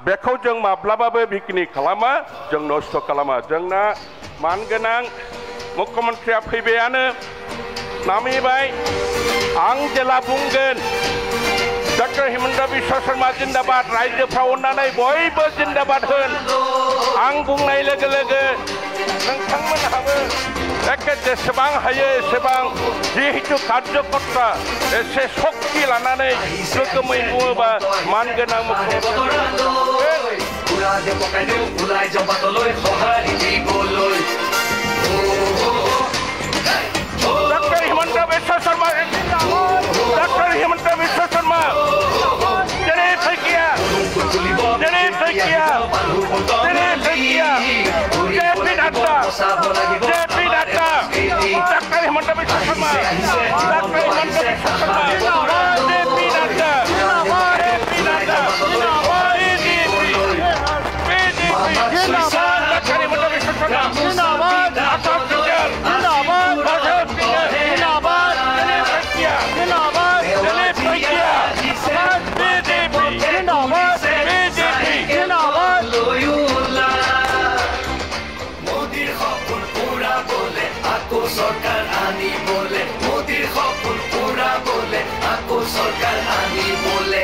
बेखौ जों माब्लाबाबो बिकिनि खालामा जों नस्थ' खालामा जोंना मानगोनां मुख्यमन्त्रिया फैबायानो नामिबाय आं जेला बुंगोन डॉक्टर हिमंत बिश्व शर्मा जिंदाबाद रायजोफ्राव अननानै बयबो जिंदाबाद होन आं बुंनाय लोगो लोगो नोंथांमोनहाबो एखे जेसेबां हायो एसेबां जिहेतु कार्यकर्ता एसे शक्ति लानानै गोगोमै बुङोबा मानगोनां डॉक्टर हिमंत बिश्व शर्मा डॉक्टर हिमंत बिश्व शर्मा जेरै फैकिया JP Nadda doctor Himanta Biswa Sarma doctor Himanta Biswa Sarma JP Nadda doctor Himanta Biswa Sarma जिंदाबाद अशोक सिंगर जिंदाबाद अशोक सिंगर जिंदाबाद जिंदाबाद बीजेपी जिंदाबाद बीजेपी जिंदाबाद मोदीर सपन पूरा बोले आको सरकार आनी बोले मोदीर सपन पूरा बोले आको सरकार आनी बोले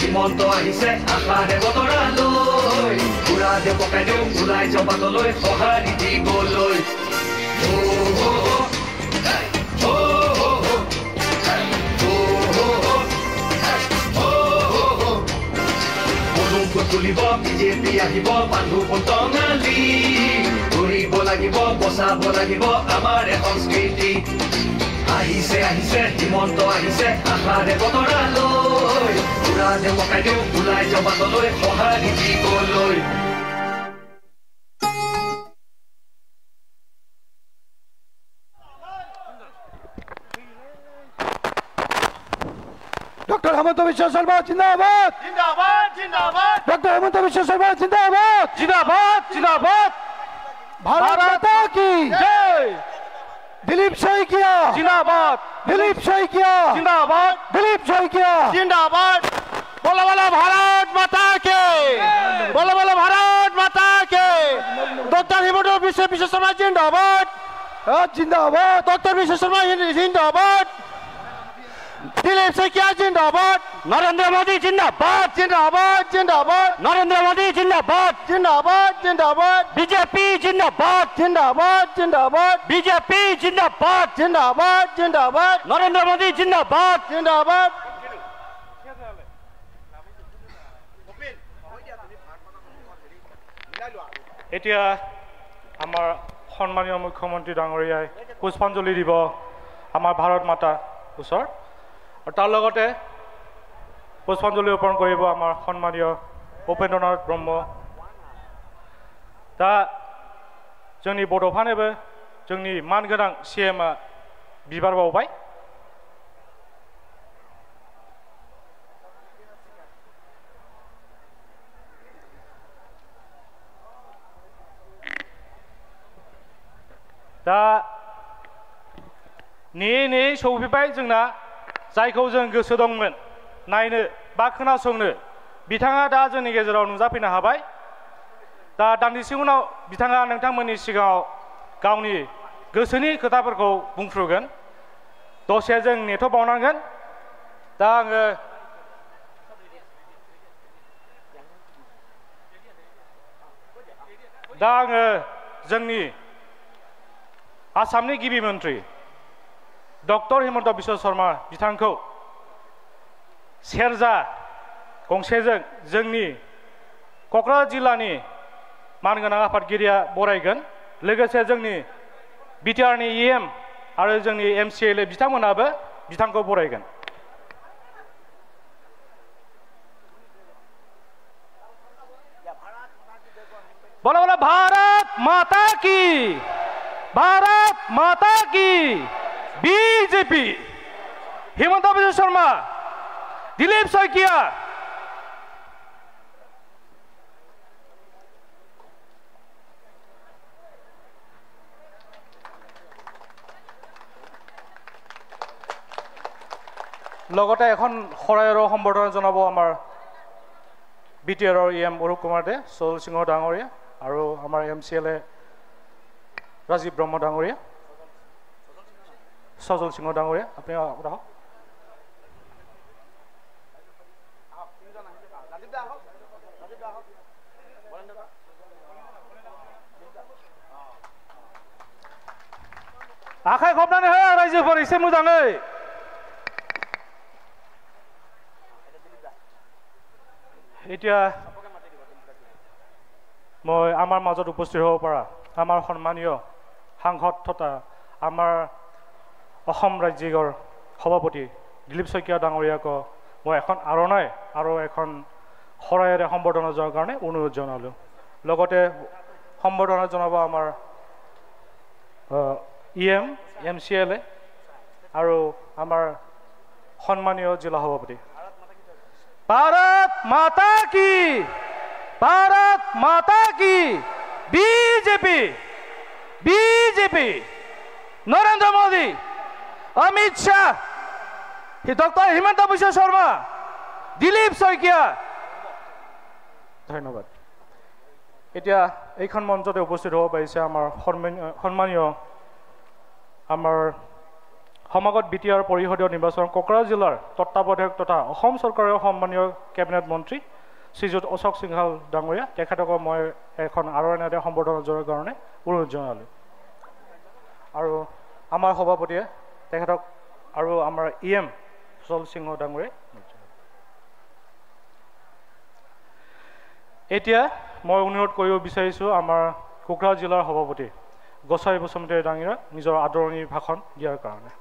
হিমন্ত আহিছে আশাৰে বতৰালৈ পুৰা দে পকাই দিওঁ ওলাই জবাতলৈ সঁহাৰি দিবলৈ তুলিব বিজেপি আহিব বান্ধু পন্তঙালী ঘূৰিব লাগিব বচাব লাগিব আমাৰ সংস্কৃতি আহিছে আহিছে হিমন্ত আহিছে আশাৰে বতৰালৈ পুৰা দে পকাই দিওঁ ওলাই জবাতলৈ সঁহাৰি দিবলৈ डॉक्टर हिमंत बिश्व शर्मा जिंदाबाद जिंदाबाद जिंदाबाद डॉक्टर हिमंत बिश्व शर्मा जिंदाबाद जिंदाबाद जिंदाबाद भारत माता की जय दिलीप शैकिया जिंदाबाद दिलीप शैकिया जिंदाबाद दिलीप शैकिया जिंदाबाद बोलो बोलो भारत माता के बोलो बोलो भारत माता के डॉक्टर हिमंत बिश्व शर्मा जिंदाबाद जिंदाबाद डॉक्टर बिश्व शर्मा जिंदाबाद दिलीप शैकिया जिंदाबाद नरेंद्र मोदी जिंदाबाद जिंदाबाद जिंदाबाद नरेंद्र मोदी जिंदाबाद जिंदाबाद जिंदाबाद बीजेपी जिंदाबाद जिंदाबाद जिंदाबाद बीजेपी जिंदाबाद जिंदाबाद जिंदाबाद नरेंद्र मोदी जिंदाबाद जिंदाबाद এতিয়া আমাৰ সন্মানীয় মুখ্যমন্ত্ৰী ডাঙৰীয়াই পুষ্পাঞ্জলি দিব আমাৰ ভাৰত মাতা ওচৰত और तार लगते पुष्पांजलि अर्पण कर सम्मानीय उपेन्द्रनाथ ब्रह्म दा जोंनि बड'फानोबो जोंनि मानगोनां सीएमआ बिबार बावबाय दा नेयै नेयै सौफैबाय जोंना जायखौ जों गोसो दंमोन नायनो बा खोनासंनो बिथाङा दा जोंनि गेजेराव नुजाफैनो हाबाय दा दान्दिसे उनाव बिथाङा नोंथांमोननि सिगाङाव गावनि गोसोनि खोथाफोरखौ बुंफ्रुगोन दसे जों नेथ'बावनांगोन दा आङो दा आङो जोंनि आसामनि गिबि मन्त्रि डक्टर हिमन्त बिश्व शर्मा बिथांखौ सेरजा गंसेजों जोंनि क'क्राझार जिल्लानि मानगोनां आफादगिरिया बरायगोन लोगोसे जोंनि बिटिआरनि EM आरो जोंनि MCLA बिथांमोनाबो बिथांखौ बरायगोन बोलो बोलो भारत माता की बीजेपी हिमंत बिश्व शर्मा दिलीप शइकिया লগতে এখন খৰাইৰৰ সম্বৰ্ধনা জনাব আমাৰ বিটিআৰৰ EM অৰূপ কুমাৰ দে সজল সিংহ ডাঙৰীয়া আৰু আমাৰ MCLA ৰাজীৱ ব্ৰহ্ম ডাঙৰীয়া সজল সিংহ ডাঙৰীয়া আপুনি আহক आखाइ खबनानै हो रायजोफोर एसे मोजाङै এতিয়া মই আমাৰ মাজত উপস্থিত হ'ব পৰা আমাৰ সন্মানীয় সাংসদ তথা আমাৰ অসম ৰাজ্যিকৰ সভাপতি দিলীপ শইকীয়া ডাঙৰীয়াক মই এখন আৰণাই আৰু এখন শৰাইৰে সম্বৰ্ধনা জনোৱাৰ কাৰণে অনুৰোধ জনালোঁ লগতে সম্বৰ্ধনা জনাব আমাৰ EM MCLA আৰু আমাৰ সন্মানীয় জিলা সভাপতি भारत माता की बीजेपी नरेंद्र मोदी अमित शाह डॉक्टर हिमंत बिश्व शर्मा दिलीप शइकिया धन्यवाद এতিয়া এইখন মঞ্চতে উপস্থিত হ'ব পাৰিছে আমাৰ সন্মানীয় আমাৰ সমাগত বিটিআৰ পৰিষদীয় নিৰ্বাচন কোকৰাঝাৰ জিলাৰ তত্ত্বাৱধায়ক তথা অসম চৰকাৰৰ সন্মানীয় কেবিনেট মন্ত্ৰী শ্ৰীযুত অশোক সিংহাল ডাঙৰীয়া তেখেতক মই এখন আৰণাইৰে সম্বৰ্ধনা জনোৱাৰ কাৰণে অনুৰোধ জনালোঁ আৰু আমাৰ সভাপতিয়ে তেখেতক আৰু আমাৰ EM সজল সিংহ ডাঙৰীয়া এতিয়া মই অনুৰোধ কৰিব বিচাৰিছোঁ আমাৰ কোকৰাঝাৰ জিলাৰ সভাপতি গোসাই বসুমতাৰী ডাঙৰীয়া নিজৰ আদৰণি ভাষণ দিয়াৰ কাৰণে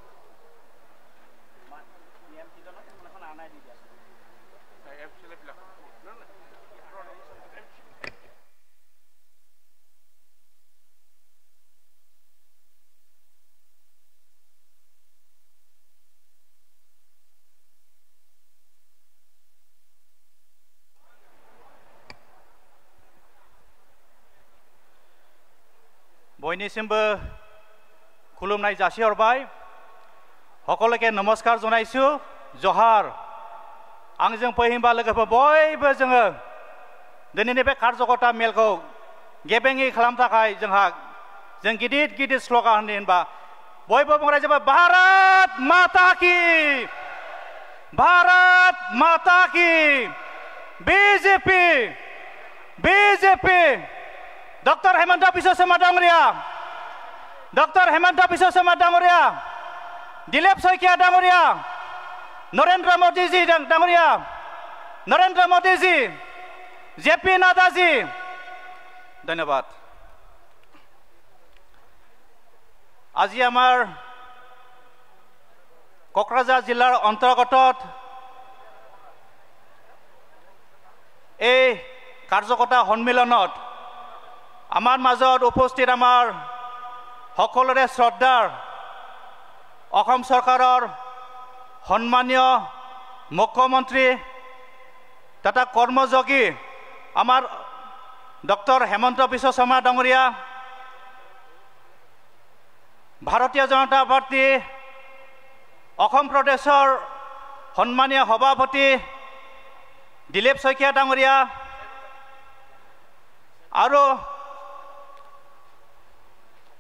बयनिसिमबो खुलुमनाय जासिहरबाय সকলোকে नमस्कार जनायसु जहार आंजों फैहिनबा लोगोफोर बयबो जोङो दिनैनि बे कार्जकता मेलखौ गेबेङै खालामनो थाखाय जों गिदिर स्ल'गान होनबा बयबो बुंनाय जाबाय भारत माता की बीजेपी डॉक्टर हेमंत बिश्व शर्मा डांगरिया दिलीप शइकिया डांगरिया नरेंद्र मोदी जी JP नाडा जी धन्यवाद আজি আমাৰ কোকৰাঝাৰ জিলাৰ অন্তৰ্গত এই কাৰ্যকৰ্তা সন্মিলনত আমাৰ মাজত উপস্থিত আমাৰ সকলোৰে শ্ৰদ্ধাৰ অসম চৰকাৰৰ সন্মানীয় মুখ্যমন্ত্ৰী তথা কৰ্মযোগী আমাৰ ডক্টৰ হেমন্ত বিশ্ব শৰ্মা ডাঙৰীয়া ভাৰতীয় জনতা পাৰ্টি অসম প্ৰদেশৰ সন্মানীয় সভাপতি দিলীপ শইকীয়া ডাঙৰীয়া আৰু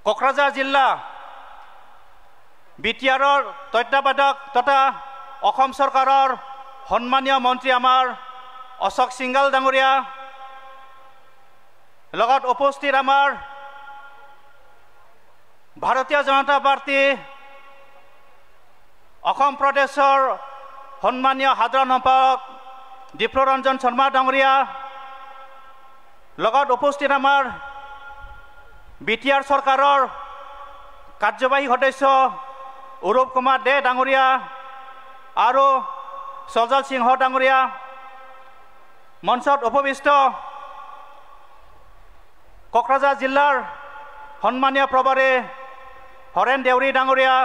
কোকৰাঝাৰ জিলা বিটিআৰৰ তত্ত্বাৱধায়ক তথা অসম চৰকাৰৰ সন্মানীয় মন্ত্ৰী আমাৰ অশোক সিংহাল ডাঙৰীয়া লগত উপস্থিত আমাৰ ভাৰতীয় জনতা পাৰ্টি অসম প্ৰদেশৰ সন্মানীয় সাধাৰণ সম্পাদক দীপ্ৰৰঞ্জন শৰ্মা ডাঙৰীয়া, লগত উপস্থিত আমাৰ বিটিআৰ চৰকাৰৰ কাৰ্যবাহী সদস্য অৰূপ কুমাৰ দে ডাঙৰীয়া আৰু সজল সিংহ ডাঙৰীয়া, মঞ্চত উপবিষ্ট কোকৰাঝাৰ জিলাৰ সন্মানীয় প্ৰভাৰী হৰেণ দেউৰী ডাঙৰীয়া,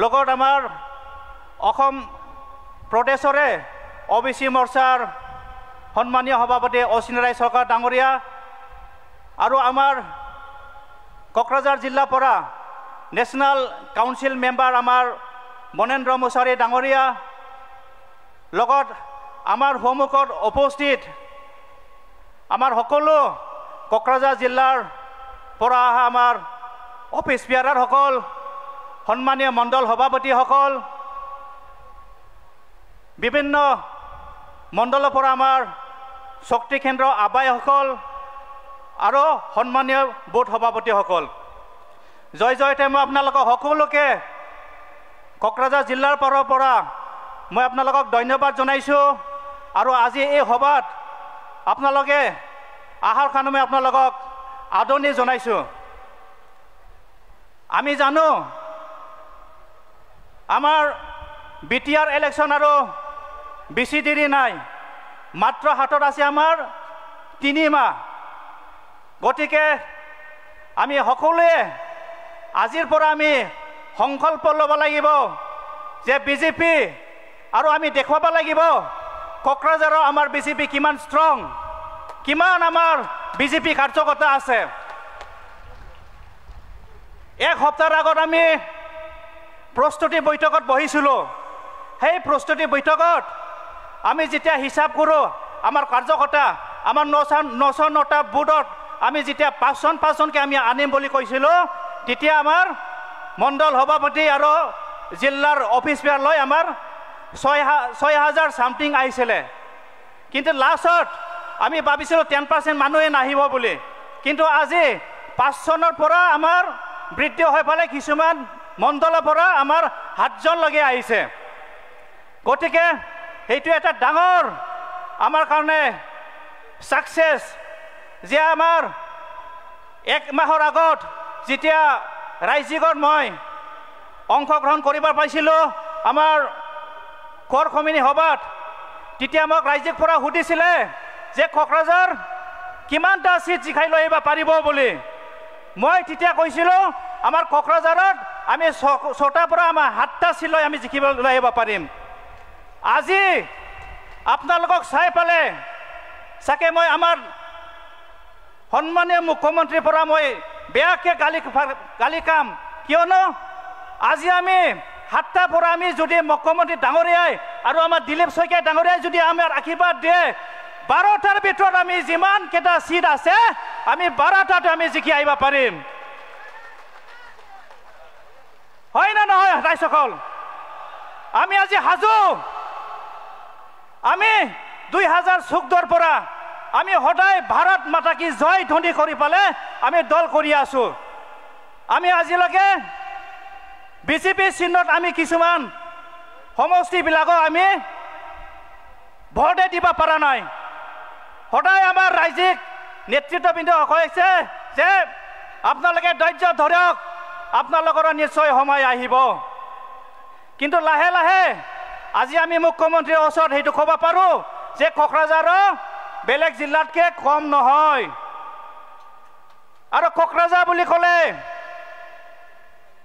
লগত আমাৰ অসম প্ৰদেশৰে OBC মৰ্চাৰ সন্মানীয় সভাপতি অশ্বিনী ৰায় চৰকাৰ ডাঙৰীয়া আৰু আমাৰ কোকৰাঝাৰ জিলাৰ পৰা নেশ্যনেল কাউন্সিল মেম্বাৰ আমাৰ মনেন্দ্ৰ মুছাৰী ডাঙৰীয়া, লগত আমাৰ সন্মুখত উপস্থিত আমাৰ সকলো কোকৰাঝাৰ জিলাৰ পৰা অহা আমাৰ অফিচ বিয়াৰাৰসকল, সন্মানীয় মণ্ডল সভাপতিসকল, বিভিন্ন মণ্ডলৰ পৰা আমাৰ শক্তি কেন্দ্ৰ আহ্বায়কসকল আৰু সন্মানীয় বুথ সভাপতিসকল, জয় জয়তে মই আপোনালোকক সকলোকে কোকৰাঝাৰ জিলাৰ পৰা মই আপোনালোকক ধন্যবাদ জনাইছোঁ। আৰু আজি এই সভাত আপোনালোকে আহাৰ কাৰণে মই আপোনালোকক আদৰণি জনাইছোঁ। আমি জানো আমাৰ বিটিআৰ ইলেকশ্যন আৰু বেছি দেৰি নাই, মাত্ৰ হাতত আছে আমাৰ 3 মাহ। গতিকে আমি সকলোৱে আজিৰ পৰা আমি সংকল্প ল'ব লাগিব যে বিজেপি আৰু আমি দেখুৱাব লাগিব কোকৰাঝাৰৰ আমাৰ বিজেপি কিমান ষ্ট্ৰং, কিমান আমাৰ বিজেপি কাৰ্যকৰ্তা আছে। এক সপ্তাহৰ আগত আমি প্ৰস্তুতি বৈঠকত বহিছিলোঁ। সেই প্ৰস্তুতি বৈঠকত আমি যেতিয়া হিচাপ কৰোঁ আমাৰ কাৰ্যকৰ্তা আমাৰ 909টা বুথত আমি যেতিয়া 5জনকৈ আমি আনিম বুলি কৈছিলোঁ, তেতিয়া আমাৰ মণ্ডল সভাপতি আৰু জিলাৰ অফিচ বিয়াৰ লৈ আমাৰ 6,000 চামথিং আহিছিলে। কিন্তু লাষ্টত আমি ভাবিছিলোঁ 10% মানুহে নাহিব বুলি, কিন্তু আজি 5জনৰ পৰা আমাৰ বৃদ্ধি হৈ পেলাই কিছুমান মণ্ডলৰ পৰা আমাৰ 7জনলৈকে আহিছে। গতিকে সেইটো এটা ডাঙৰ আমাৰ কাৰণে ছাকচেছ যে আমাৰ 1 মাহৰ আগত যেতিয়া ৰাজ্যিকত মই অংশগ্ৰহণ কৰিব পাইছিলোঁ আমাৰ কোৰ কমিটি সভাত, তেতিয়া মোক ৰাজ্যিক পৰা সুধিছিলে যে কোকৰাঝাৰ কিমানটা চিট জিকাই লৈ আহিব পাৰিব বুলি। মই তেতিয়া কৈছিলোঁ আমাৰ কোকৰাঝাৰত আমি 6টাৰ পৰা আমাৰ 7টা চিট লৈ আমি জিকিব লৈ আহিব পাৰিম। আজি আপোনালোকক চাই পালে চাগে মই আমাৰ সন্মানীয় মুখ্যমন্ত্ৰীৰ পৰা মই বেয়াকৈ গালি কাম, কিয়নো আজি আমি 7টাৰ পৰা আমি যদি মুখ্যমন্ত্ৰী ডাঙৰীয়াই আৰু আমাৰ দিলীপ শইকীয়া ডাঙৰীয়াই যদি আমাৰ আশীৰ্বাদ দিয়ে 12টাৰ ভিতৰত আমি যিমান কেইটা চিট আছে আমি 12টাত আমি জিকি আহিব পাৰিম। হয় না নহয় ৰাইজসকল? আমি আজি সাজু। আমি 2014 পৰা আমি সদায় ভাৰত মাতা কি জয় ধ্বনি কৰি পেলাই আমি দল কৰি আছোঁ। আমি আজিলৈকে বিজেপি চিহ্নত আমি কিছুমান সমষ্টিবিলাকক আমি ভোটে দিব পৰা নাই। সদায় আমাৰ ৰাজ্যিক নেতৃত্ববৃন্দ কৈছে যে আপোনালোকে ধৈৰ্য ধৰক, আপোনালোকৰ নিশ্চয় সময় আহিব। কিন্তু লাহে লাহে আজি আমি মুখ্যমন্ত্ৰীৰ ওচৰত সেইটো ক'ব পাৰোঁ যে কোকৰাঝাৰৰ বেলেগ জিলাতকৈ কম নহয়। আৰু কোকৰাঝাৰ বুলি ক'লে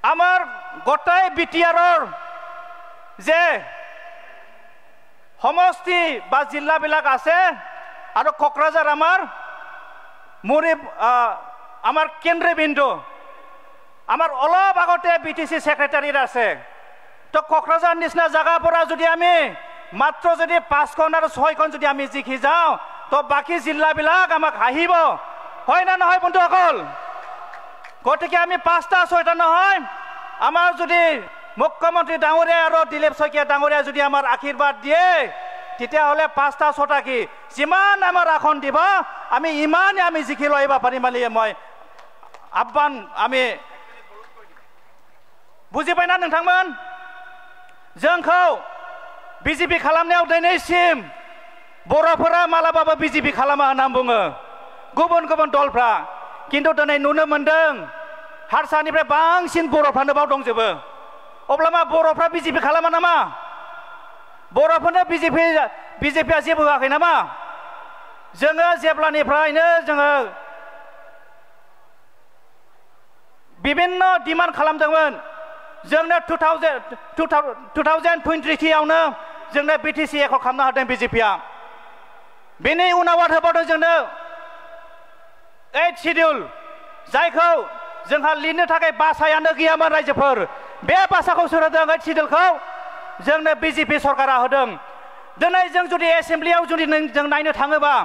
আমাৰ গোটাই বিটিআৰৰ যে সমষ্টি বা জিলাবিলাক আছে আৰু কোকৰাঝাৰ আমাৰ আমাৰ কেন্দ্ৰবিন্দু। আমাৰ অলপ আগতে BTC ছেক্ৰেটাৰীত আছে। তো কোকৰাঝাৰ নিচিনা জেগাৰ পৰা যদি আমি মাত্ৰ যদি 5খন আৰু 6খন যদি আমি জিকি যাওঁ তো বাকী জিলাবিলাক আমাক হাঁহিব। হয় না নহয় বন্ধুসকল? গতিকে আমি 5টা 6টা নহয়, আমাৰ যদি মুখ্যমন্ত্ৰী ডাঙৰীয়া আৰু দিলীপ শইকীয়া ডাঙৰীয়া যদি আমাৰ আশীৰ্বাদ দিয়ে তেতিয়াহ'লে 5টা 6টা কি যিমান আমাৰ আসন দিব আমি ইমানে আমি জিকি লৈ আহিব পাৰিম বুলি মই আহ্বান আমি বুজি পাইনা नोंथांमोन जोंखौ बिजेपि खालामनायाव दिनैसिम बर'फोरा मालाबाबो बिजेपि खालामा होनना बुङो गुबुन गुबुन दलफ्रा किन्तु दिनै नुनो मोन्दों हारसानिफ्राय बांसिन बर'फ्रानो बाव दंजोबो अब्ला मा बर'फ्रा बिजेपि खालामा नामा बर'फोरनो बिजेपिया जेबो होआखै नामा जोङो जेब्लानिफ्रायनो जोङो বিভিন্ন डिमान्ड खालामदोंमोन जोंनो 2023 आवनो जोंनो बिटिसि एकर्ड खालामनो हादों बिजेपिया बेनि उनाव होबावदों जोंनो 8 शिड्युल जायखौ जोंहा लिरनो थाखाय भाषायानो गैयामोन रायजोफोर बे भाषाखौ सोर होदों 8 शिड्युलखौ जोंनो बिजेपि सरकारा होदों दिनै जों जुदि एसेम्ब्लियाव जुदि जों नायनो थाङोबा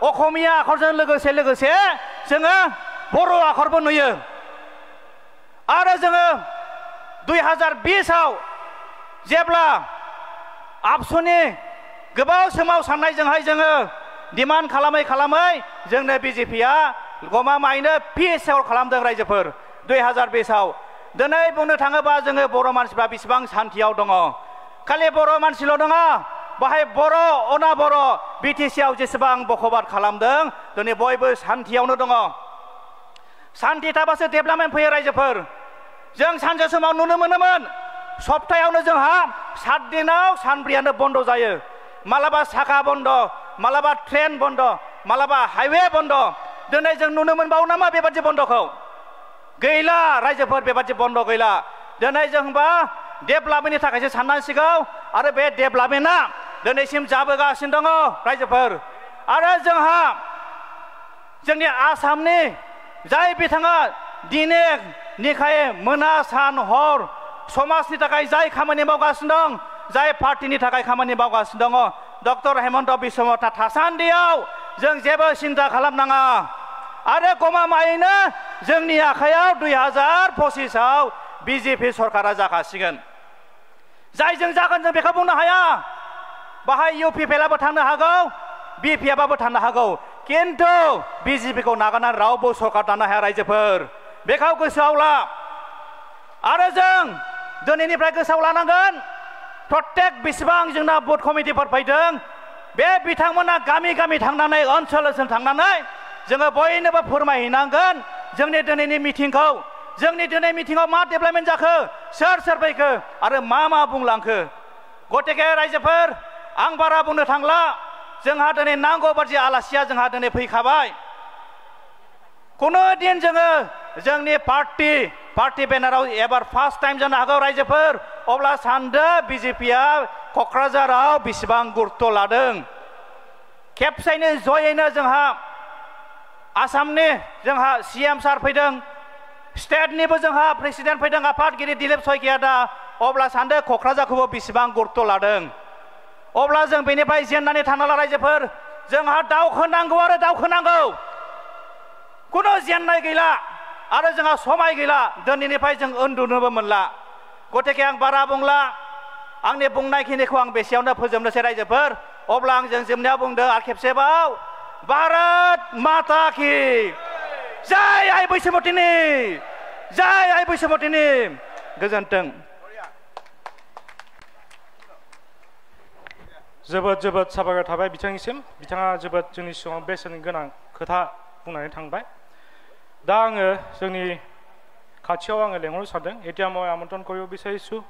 असमिया आखरजों लोगोसे जोङो बर' आखरबो नुयो आरो जोङो 2020 आव जेब्ला आबसुनि गोबाव सोमावसारनायजोंहाय जोङो डिमान्ड खालामै जोंनो बिजेपिया गमामायैनो पिएस एकर्ड खालामदों रायजोफोर 2020 आव दिनै बुंनो थाङोबा जोङो बर' मानसिफ्रा बेसेबां सान्थियाव दङ खालि बर' मानसिल' नङा बाहाय बर' अना-बर' बिटिसि आव जेसेबां बखबाद खालामदों दिनै बयबो सान्थियावनो दङ सान्थि थाबासो डेभेलपमेन्ट फैयो रायजोफोर जों सानसे समाव नुनो मोनोमोन सप्तायावनो जोंहा 7 दिनाव सानब्रैयानो बन्द जायो मालाबा साखा बन्द मालाबा ट्रेन बन्द मालाबा हाइवे बन्द दिनै जों नुनो मोनबावो नामा बेबादि बन्दखौ गैला रायजोफोर बेबादि बन्द गैला दिनै जोंबा डेभेलपमेन्टनि थाखायसो साननांसिगौ आरो बे डेभेलपमेन्टआ दिनैसिम जाबोगासिनो दङ रायजोफोर आरो जोंहा जोंनि आसामनि जाय बिथाङा दिने निखाये मोना सान हर समाजनि थाखाय जाय खामानि मावगासिनो दं जाय पार्टिनि थाखाय खामानि मावगासिनो दङ डक्टर हेमन्त बिश्व शर्मा थासान्दियाव जों जेबो सिन्था खालामनाङा आरो गमामायैनो जोंनि आखायाव 2025 आव बिजेपि सरकारा जाखासिगोन जायजों जागोन जों बेखौ बुंनो हाया बाहाय इउपिपिएलआबो थांनो हागौ बिपिएफआबो थांनो हागौ किन्तु बिजेपिखौ नागारनानै रावबो सरकार दानो हाया रायजोफोर बेखौ गोसोआव ला आरो जों दिनैनिफ्राय गोसोआव लानांगोन प्रत्येक बेसेबां जोंना बुथ कमिटिफोर फैदों बे बिथांमोना गामि गामि थांनानै ओनसोल थांनानै जोङो बयनोबो फोरमायहैनांगोन जोंनि दिनैनि मिटिंखौ जोंनि दिनै मिटिंआव मा डेभेलपमेन्ट जाखो सोर फैखो आरो मा बुंलांखो गतिके रायजोफोर आं बारा बुंनो थांला जोंहा दिनै नांगौ बादि आलासिया जोंहा दिनै फैखाबाय कुनु दिन जोङो जोंनि पार्टी बेनाराव एबार फार्स्ट टाइम जानो हागौ रायजोफोर अब्ला सानदो बिजेपिया क'क्राझाराव बेसेबां गुरुत्व लादों खेबसेयैनो जयैनो जोंहा आसामनि जोंहा सीएम सार फैदों स्टेटनिबो जोंहा प्रेसिडेन्ट फैदों आफादगिरि दिलीप शइकिया दा अब्ला सानदो क'क्राझारखौबो बेसेबां गुरुत्व लादों अब्ला जों बेनिफ्राय जेननानै थानांला रायजोफोर जोंहा दावखोनांगौ आरो दावखोनांगौ कुनु जेननाय गैला आरो जोंहा समाय गैला दिनैनिफ्राय जों उन्दुनोबो मोनला गतिके आं बारा बुंला आंनि बुंनायखिनिखौ आं बेसेयावनो फोजोबनोसै रायजोफोर अब्ला आं जों जोबनायाव बुंदों आरो खेबसेबाव भारत माता की जय आइ बैसोमुतिनि गोजोन्थों जोबोद साबायखर थाबाय बिथांनिसिम बिथाङा जोबोद जोंनि सिगाङाव बेसेन गोनां खोथा बुंनानै थांबाय दा आङो जोंनि खाथियाव आङो लेंहरनो सानदों এতিয়া মই আমন্ত্ৰণ কৰিব বিচাৰিছোঁ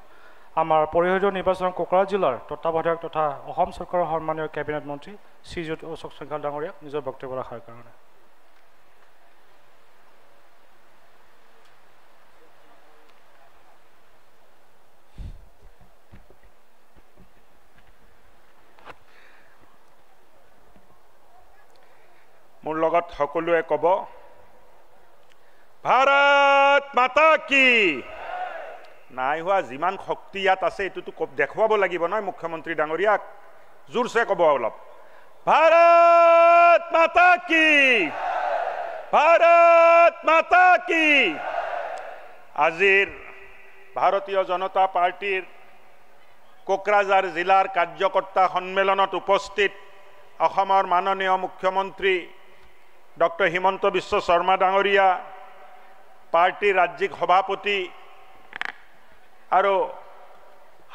আমাৰ পৰিষদীয় নিৰ্বাচন কোকৰাঝাৰ জিলাৰ তত্ত্বাৱধায়ক তথা অসম চৰকাৰৰ সন্মানীয় কেবিনেট মন্ত্ৰী শ্ৰীযুত অশোক চেংগাল ডাঙৰীয়াক নিজৰ বক্তব্য ৰখাৰ কাৰণে মোৰ লগত সকলোৱে ক'ব ভাৰত মাতা কি নাই হোৱা যিমান শক্তি ইয়াত আছে এটোতো দেখুৱাব লাগিব নহয় মুখ্যমন্ত্ৰী ডাঙৰীয়াক জোৰছে ক'ব অলপ ভাৰত মাতা কি ভাৰত মাতা কি আজিৰ ভাৰতীয় জনতা পাৰ্টিৰ কোকৰাঝাৰ জিলাৰ কাৰ্যকৰ্তা সন্মিলনত উপস্থিত অসমৰ মাননীয় মুখ্যমন্ত্ৰী ডক্টৰ হিমন্ত বিশ্ব শৰ্মা ডাঙৰীয়া, পাৰ্টিৰ ৰাজ্যিক সভাপতি আৰু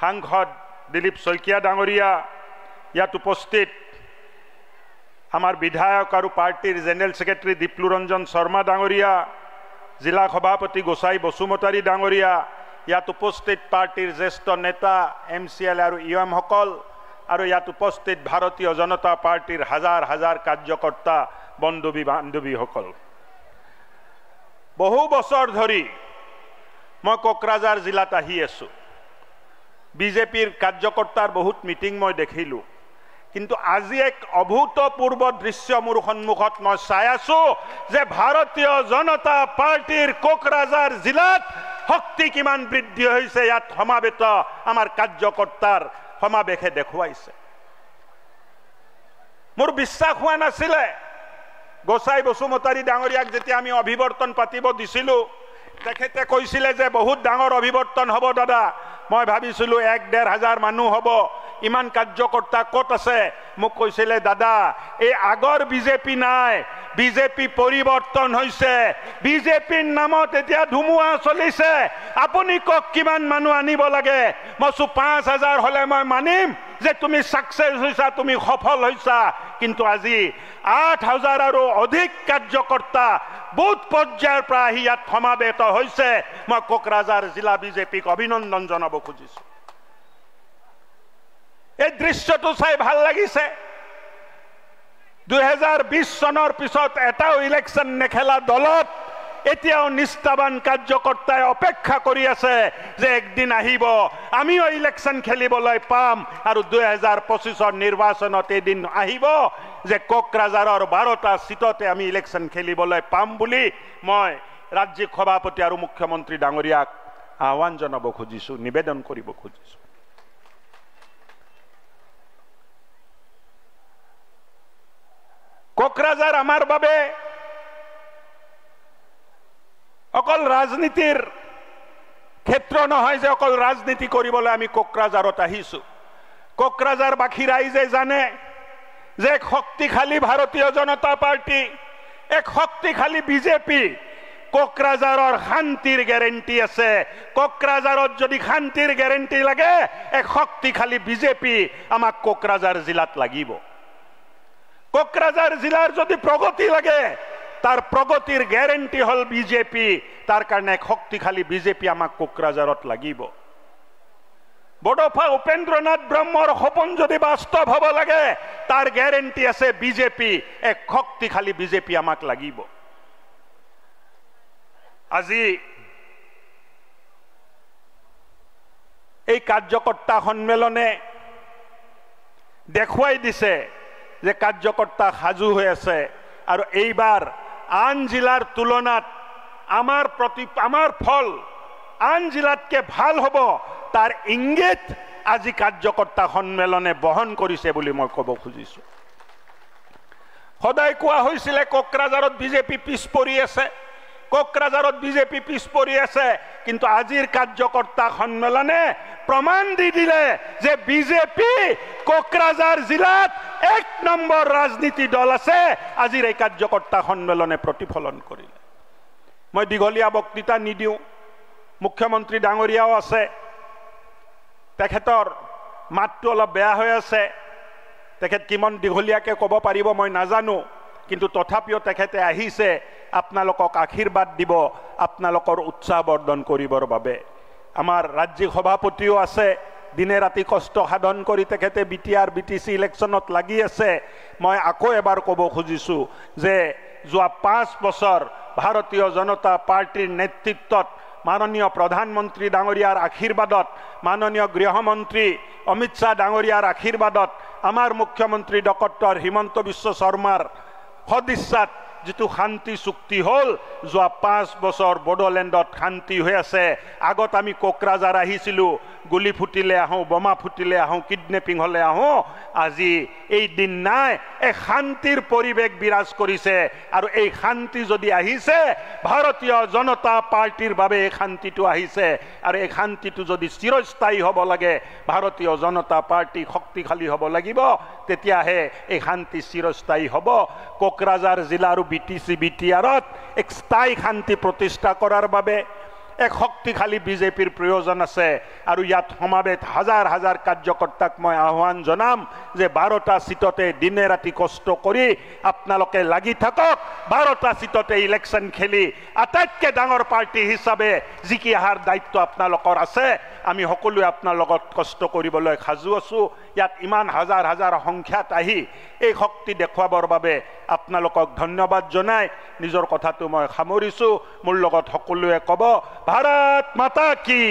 সাংসদ দিলীপ শইকীয়া ডাঙৰীয়া, ইয়াত উপস্থিত আমাৰ বিধায়ক আৰু পাৰ্টিৰ জেনেৰেল ছেক্ৰেটাৰী দীপ্লুৰঞ্জন শৰ্মা ডাঙৰীয়া, জিলা সভাপতি গোসাই বসুমতাৰী ডাঙৰীয়া, ইয়াত উপস্থিত পাৰ্টিৰ জ্যেষ্ঠ নেতা MCL আৰু ইএমসকল আৰু ইয়াত উপস্থিত ভাৰতীয় জনতা পাৰ্টিৰ হাজাৰ হাজাৰ কাৰ্যকৰ্তা বন্ধু বান্ধৱীসকল, বহু বছৰ ধৰি মই কোকৰাঝাৰ জিলাত আহি আছোঁ। বিজেপিৰ কাৰ্যকৰ্তাৰ বহুত মিটিং মই দেখিলোঁ, কিন্তু আজি এক অভূতপূৰ্ব দৃশ্য মোৰ সন্মুখত মই চাই আছোঁ যে ভাৰতীয় জনতা পাৰ্টিৰ কোকৰাঝাৰ জিলাত শক্তি কিমান বৃদ্ধি হৈছে, ইয়াত সমাবেত আমাৰ কাৰ্যকৰ্তাৰ সমাবেশে দেখুৱাইছে। মোৰ বিশ্বাস হোৱা নাছিলে। গোসাই বসুমতাৰী ডাঙৰীয়াক যেতিয়া আমি অভিৱৰ্তন পাতিব দিছিলোঁ, তেখেতে কৈছিলে যে বহুত ডাঙৰ অভিৱৰ্তন হ'ব দাদা। মই ভাবিছিলোঁ 1-1.5 হাজাৰ মানুহ হ'ব, ইমান কাৰ্যকৰ্তা ক'ত আছে? মোক কৈছিলে দাদা এই আগৰ বিজেপি নাই, বিজেপি পৰিৱৰ্তন হৈছে, বিজেপিৰ নামত এতিয়া ধুমুহা চলিছে, আপুনি কওক কিমান মানুহ আনিব লাগে? মই 5,000 হ'লে মই মানিম যে তুমি সাকসেস হৈছা, তুমি সফল হৈছা, কিন্তু আজি 8,000 আৰু অধিক কাৰ্যকৰ্তা বুথ পৰ্যায়ৰ পৰা আহি ইয়াত সমাবেত হৈছে। মই কোকৰাঝাৰ জিলা বিজেপিক অভিনন্দন জনাব খুজিছোঁ। এই দৃশ্যটো চাই ভাল লাগিছে। 2020 চনৰ পিছত এটাও ইলেকশ্যন নেখেলা দলত এতিয়াও নিষ্ঠাবান কাৰ্যকৰ্তাই অপেক্ষা কৰি আছে যে একদিন আহিব, আমিও ইলেকশ্যন খেলিবলৈ পাম আৰু 2025 নিৰ্বাচনত এদিন আহিব যে কোকৰাঝাৰৰ 12টা সিটতে আমি ইলেকশ্যন খেলিবলৈ পাম বুলি মই ৰাজ্যিক সভাপতি আৰু মুখ্যমন্ত্ৰী ডাঙৰীয়াক আহ্বান জনাব খুজিছোঁ, নিবেদন কৰিব খুজিছোঁ। কোকৰাঝাৰ আমাৰ বাবে অকল ৰাজনীতিৰ ক্ষেত্ৰ নহয় যে অকল ৰাজনীতি কৰিবলৈ আমি কোকৰাঝাৰত আহিছোঁ। কোকৰাঝাৰবাসী ৰাইজে জানে যে এক শক্তিশালী ভাৰতীয় জনতা পাৰ্টি, এক শক্তিশালী বিজেপি কোকৰাঝাৰৰ শান্তিৰ গ্যাৰেণ্টি আছে। কোকৰাঝাৰত যদি শান্তিৰ গ্যাৰেণ্টি লাগে, এক শক্তিশালী বিজেপি আমাক কোকৰাঝাৰ জিলাত লাগিব। কোকৰাঝাৰ জিলাৰ যদি প্ৰগতি লাগে, তাৰ প্ৰগতিৰ গ্যাৰেণ্টি হল বিজেপি। তাৰ কাৰণে এক শক্তিশালী বিজেপি আমাক কোকৰাঝাৰত লাগিব। বড়োফা উপেন্দ্ৰনাথ ব্ৰহ্মৰ সপোন যদি বাস্তৱ হ'ব লাগে, তাৰ গ্যাৰেণ্টি আছে বিজেপি। এক শক্তিশালী বিজেপি আমাক লাগিব। আজি এই কাৰ্যকৰ্তা সন্মিলনে দেখুৱাই দিছে যে কাৰ্যকৰ্তা সাজু হৈ আছে আৰু এইবাৰ আন জিলাৰ তুলনাত আমাৰ ফল আন জিলাতকে ভাল হ'ব, তাৰ ইংগিত আজি কাৰ্যকৰ্তা সন্মিলনে বহন কৰিছে বুলি মই ক'ব খুজিছোঁ। সদায় কোৱা হৈছিলে কোকৰাঝাৰত বিজেপি পিছ পৰি আছে, কোকৰাঝাৰত বিজেপি পিছ পৰি আছে, কিন্তু আজিৰ কাৰ্যকৰ্তা সন্মিলনে প্ৰমাণ দি দিলে যে বিজেপি কোকৰাঝাৰ জিলাত 1 নম্বৰ ৰাজনীতি দল আছে। আজিৰ এই কাৰ্যকৰ্তা সন্মিলনে প্ৰতিফলন কৰিলে। মই দীঘলীয়া বক্তৃতা নিদিওঁ, মুখ্যমন্ত্ৰী ডাঙৰীয়াও আছে, তেখেতৰ মাতটো অলপ বেয়া হৈ আছে, তেখেত কিমান দীঘলীয়াকৈ ক'ব পাৰিব মই নাজানো, কিন্তু তথাপিও তেখেতে আহিছে আপোনালোকক আশীৰ্বাদ দিব, আপোনালোকৰ উৎসাহ বৰ্ধন কৰিবৰ বাবে। আমাৰ ৰাজ্যিক সভাপতিও আছে, দিনে ৰাতি কষ্ট সাধন কৰি তেখেতে BTR BTC ইলেকশ্যনত লাগি আছে। মই আকৌ এবাৰ ক'ব খুজিছোঁ যে যোৱা 5 বছৰ ভাৰতীয় জনতা পাৰ্টিৰ নেতৃত্বত, মাননীয় প্ৰধানমন্ত্ৰী ডাঙৰীয়াৰ আশীৰ্বাদত, মাননীয় গৃহমন্ত্ৰী অমিত শ্বাহ ডাঙৰীয়াৰ আশীৰ্বাদত, আমাৰ মুখ্যমন্ত্ৰী ডক্টৰ হিমন্ত বিশ্ব শৰ্মাৰ সদিচ্ছাত যিটো শান্তি চুক্তি হ'ল, যোৱা 5 বছৰ বড়োলেণ্ডত শান্তি হৈ আছে। আগত আমি কোকৰাঝাৰ আহিছিলোঁ, গুলি ফুটিলে আহোঁ, বোমা ফুটিলে আহোঁ, কিডনেপিং হ'লে আহোঁ। আজি এই দিন নাই এক শান্তিৰ পৰিৱেশ বিৰাজ কৰিছে আৰু এই শান্তি যদি আহিছে ভাৰতীয় জনতা পাৰ্টিৰ বাবে এই শান্তিটো আহিছে আৰু এই শান্তিটো যদি চিৰস্থায়ী হ'ব লাগে ভাৰতীয় জনতা পাৰ্টি শক্তিশালী হ'ব লাগিব তেতিয়াহে এই শান্তি চিৰস্থায়ী হ'ব কোকৰাঝাৰ জিলা আৰু BTC BTRত এক স্থায়ী শান্তি প্ৰতিষ্ঠা কৰাৰ বাবে এক শক্তিশালী বিজেপিৰ প্ৰয়োজন আছে আৰু ইয়াত সমাবেত হাজাৰ হাজাৰ কাৰ্যকৰ্তাক মই আহ্বান জনাম যে 12টা সিটতে দিনে ৰাতি কষ্ট কৰি আপোনালোকে লাগি থাকক 12টা সিটতে ইলেকশ্যন খেলি আটাইতকৈ ডাঙৰ পাৰ্টি হিচাপে জিকি অহাৰ দায়িত্ব আপোনালোকৰ আছে আমি সকলোৱে আপোনাৰ লগত কষ্ট কৰিবলৈ সাজু আছো ইয়াত ইমান হাজাৰ হাজাৰ সংখ্যাত আহি এই শক্তি দেখুৱাবৰ বাবে আপোনালোকক ধন্যবাদ জনাই নিজৰ কথাটো মই সামৰিছো মোৰ লগত সকলোৱে ক'ব ভাৰত মাতা কি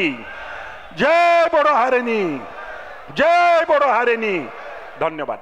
জয় বড়ো হাৰেনী ধন্যবাদ